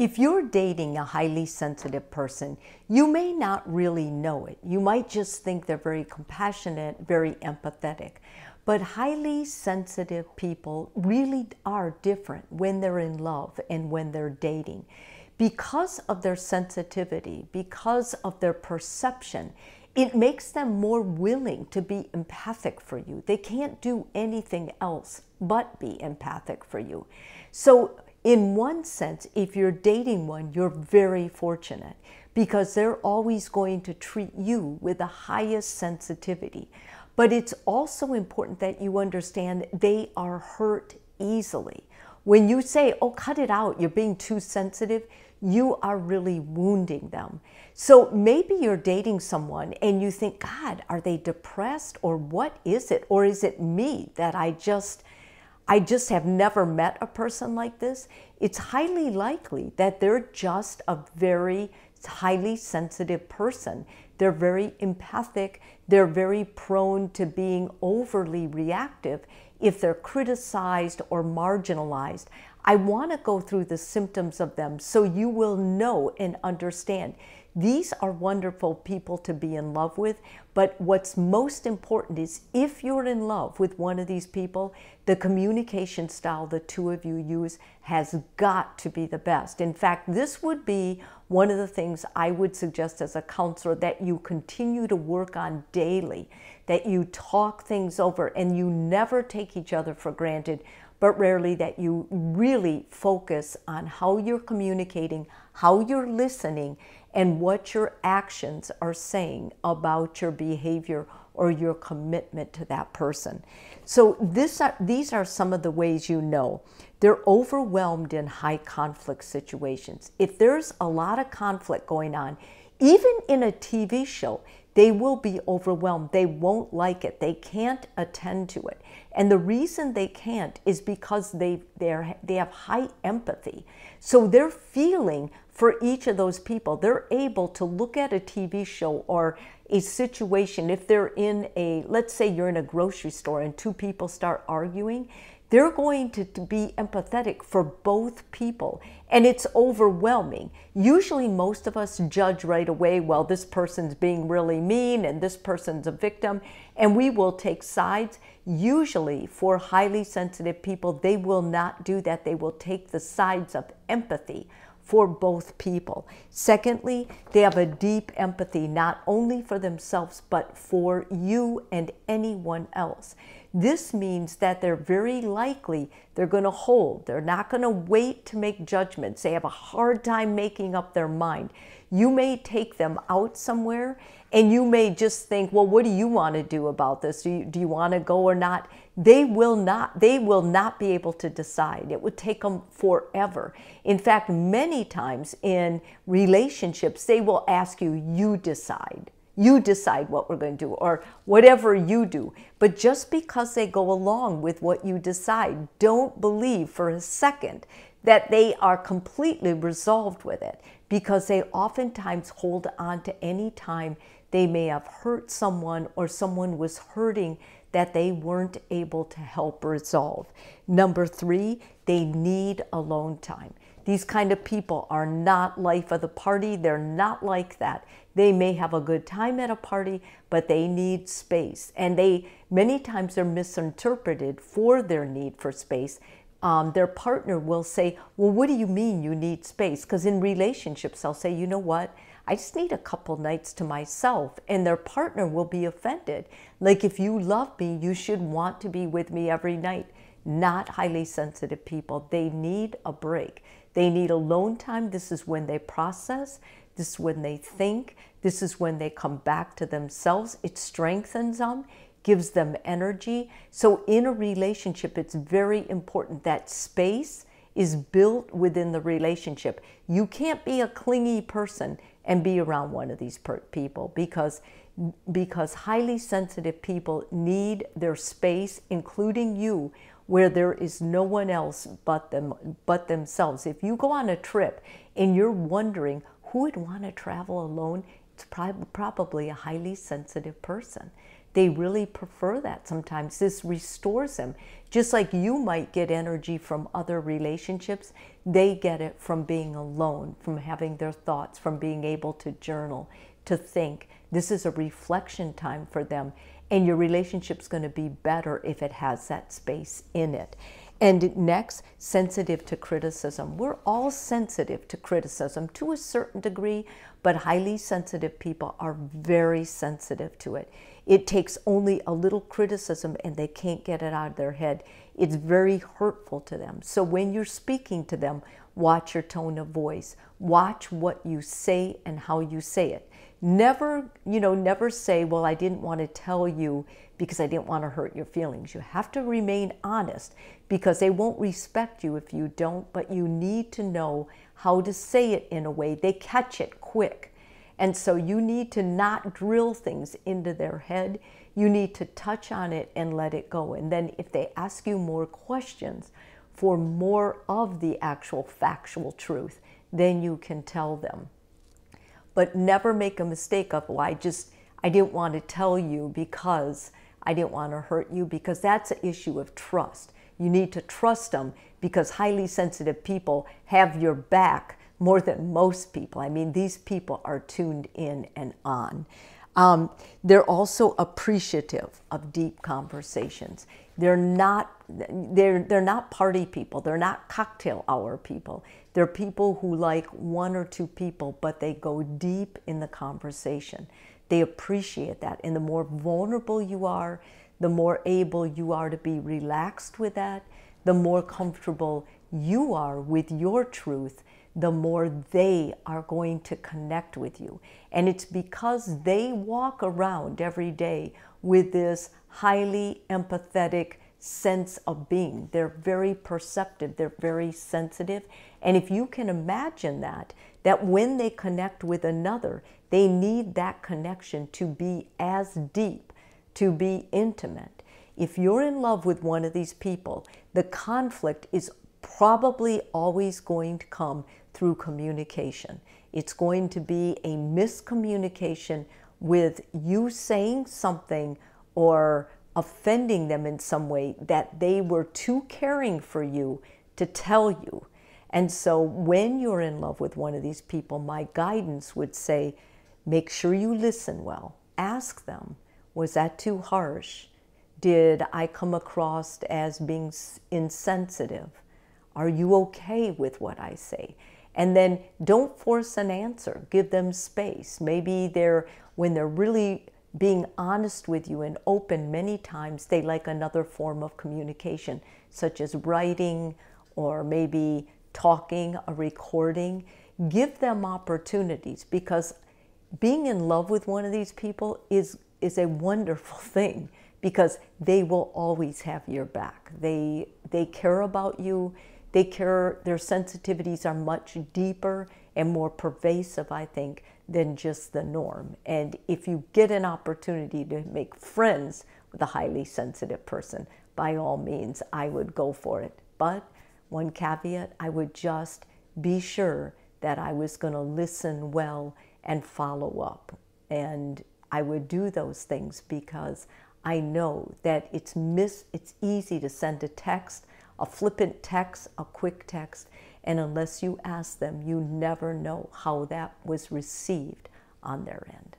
If you're dating a highly sensitive person, you may not really know it. You might just think they're very compassionate, very empathetic. But highly sensitive people really are different when they're in love and when they're dating. Because of their sensitivity, because of their perception, it makes them more willing to be empathic for you. They can't do anything else but be empathic for you. So in one sense, if you're dating one, you're very fortunate because they're always going to treat you with the highest sensitivity. But it's also important that you understand they are hurt easily. When you say, oh, cut it out, you're being too sensitive, you are really wounding them. So maybe you're dating someone and you think, God, are they depressed or what is it? Or is it me that I just have never met a person like this? It's highly likely that they're just a very highly sensitive person. They're very empathic. They're very prone to being overly reactive if they're criticized or marginalized. I want to go through the symptoms of them so you will know and understand. These are wonderful people to be in love with, but what's most important is if you're in love with one of these people, the communication style the two of you use has got to be the best. In fact, this would be one of the things I would suggest as a counselor that you continue to work on daily, that you talk things over and you never take each other for granted, but rarely that you really focus on how you're communicating, how you're listening, and what your actions are saying about your behavior or your commitment to that person. So these are some of the ways you know. They're overwhelmed in high conflict situations. If there's a lot of conflict going on, even in a TV show, they will be overwhelmed. They won't like it. They can't attend to it. And the reason they can't is because they have high empathy. So they're feeling for each of those people. They're able to look at a TV show or a situation. If they're in let's say you're in a grocery store and two people start arguing, they're going to be empathetic for both people, and it's overwhelming. Usually most of us judge right away, well, this person's being really mean and this person's a victim, and we will take sides. Usually for highly sensitive people, they will not do that. They will take the sides of empathy for both people. Secondly, they have a deep empathy, not only for themselves, but for you and anyone else. This means that they're very likely, they're going to hold. They're not going to wait to make judgments. They have a hard time making up their mind. You may take them out somewhere and you may just think, well, what do you want to do about this? Do you want to go or not? They will not be able to decide. It would take them forever. In fact, many times in relationships, they will ask you, you decide. You decide what we're going to do, or whatever you do. But just because they go along with what you decide, don't believe for a second that they are completely resolved with it, because they oftentimes hold on to any time they may have hurt someone or someone was hurting that they weren't able to help resolve. Number 3, they need alone time. These kind of people are not life of the party. They're not like that. They may have a good time at a party, but they need space. And many times they're misinterpreted for their need for space. Their partner will say, well, what do you mean you need space? Because in relationships, they'll say, you know what? I just need a couple nights to myself. And their partner will be offended. Like, if you love me, you should want to be with me every night. Not highly sensitive people. They need a break. They need alone time. This is when they process. This is when they think. This is when they come back to themselves. It strengthens them, gives them energy. So in a relationship, it's very important that space is built within the relationship. You can't be a clingy person and be around one of these people because highly sensitive people need their space, including you, where there is no one else but themselves. If you go on a trip and you're wondering who would want to travel alone, it's probably a highly sensitive person. They really prefer that sometimes. This restores them. Just like you might get energy from other relationships, they get it from being alone, from having their thoughts, from being able to journal, to think. This is a reflection time for them. And your relationship's going to be better if it has that space in it. And next, sensitive to criticism. We're all sensitive to criticism to a certain degree, but highly sensitive people are very sensitive to it. It takes only a little criticism and they can't get it out of their head. It's very hurtful to them. So when you're speaking to them, watch your tone of voice. Watch what you say and how you say it. Never, never say, well, I didn't want to tell you because I didn't want to hurt your feelings. You have to remain honest because they won't respect you if you don't, but you need to know how to say it in a way they catch it quick. And so you need to not drill things into their head. You need to touch on it and let it go. And then if they ask you more questions for more of the actual factual truth, then you can tell them. But never make a mistake of, well, I didn't want to tell you because I didn't want to hurt you, because that's an issue of trust. You need to trust them because highly sensitive people have your back more than most people. I mean, these people are tuned in and on. They're also appreciative of deep conversations. They're not party people. They're not cocktail hour people. They're people who like one or two people, but they go deep in the conversation. They appreciate that. And the more vulnerable you are, the more able you are to be relaxed with that, the more comfortable you are with your truth, the more they are going to connect with you. And it's because they walk around every day with this highly empathetic sense of being. They're very perceptive, they're very sensitive. And if you can imagine that when they connect with another, they need that connection to be as deep, to be intimate. If you're in love with one of these people, the conflict is probably always going to come through communication. It's going to be a miscommunication with you saying something or offending them in some way that they were too caring for you to tell you. And so when you're in love with one of these people, my guidance would say, make sure you listen well. Ask them, was that too harsh? Did I come across as being insensitive? Are you okay with what I say? And then don't force an answer. Give them space. Maybe when they're really being honest with you and open, many times they like another form of communication, such as writing or maybe talking, a recording. Give them opportunities, because being in love with one of these people is a wonderful thing, because they will always have your back. They care about you. They care, their sensitivities are much deeper and more pervasive, I think, than just the norm. And if you get an opportunity to make friends with a highly sensitive person, by all means, I would go for it. But one caveat, I would just be sure that I was going to listen well and follow up. And I would do those things because I know that it's easy to send a text, a flippant text, a quick text, and unless you ask them, you never know how that was received on their end.